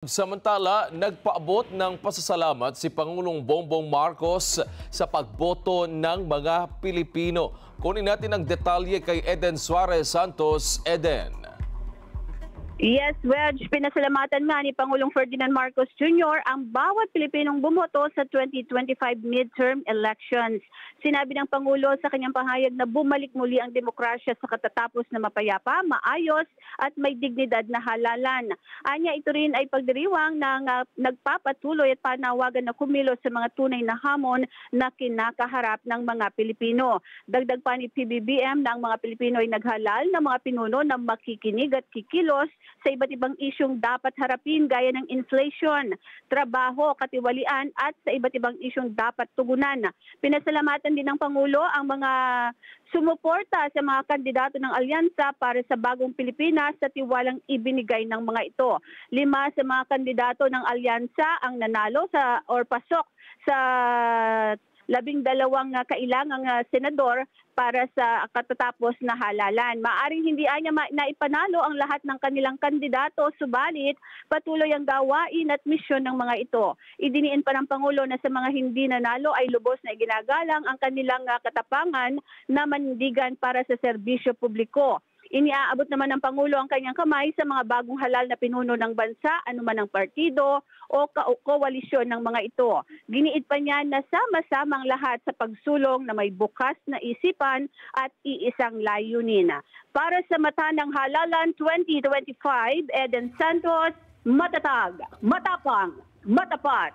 Samantala, nagpaabot ng pasasalamat si Pangulong Bongbong Marcos sa pagboto ng mga Pilipino. Kunin natin ang detalye kay Eden Suarez Santos. Eden. Yes, Wedge, pinasalamatan nga ni Pangulong Ferdinand Marcos Jr. ang bawat Pilipinong bumoto sa 2025 midterm elections. Sinabi ng Pangulo sa kanyang pahayag na bumalik muli ang demokrasya sa katatapos na mapayapa, maayos at may dignidad na halalan. Anya, ito rin ay pagdiriwang ng nagpapatuloy at panawagan na kumilos sa mga tunay na hamon na kinakaharap ng mga Pilipino. Dagdag pa ni PBBM na ang mga Pilipino ay naghalal ng mga pinuno na makikinig at kikilos sa iba't ibang isyong dapat harapin gaya ng inflation, trabaho, katiwalian at sa iba't ibang isyong dapat tugunan. Pinasalamatan din ng Pangulo ang mga sumuporta sa mga kandidato ng alyansa para sa bagong Pilipinas sa tiwalang ibinigay ng mga ito. 5 sa mga kandidato ng alyansa ang nanalo or pasok sa 12 kailangang senador para sa katatapos na halalan. Maaring hindi anya naipanalo ang lahat ng kanilang kandidato, subalit patuloy ang gawain at misyon ng mga ito. Idiniin pa ng Pangulo na sa mga hindi nanalo ay lubos na iginagalang ang kanilang katapangan na manindigan para sa serbisyo publiko. Iniaabot naman ng Pangulo ang kanyang kamay sa mga bagong halal na pinuno ng bansa, anuman ang partido o koalisyon ng mga ito. Giniit pa niya na sama-samang lahat sa pagsulong na may bukas na isipan at iisang layunin. Para sa mata ng halalan 2025, Eden Santos, matatag, matapang, matapat.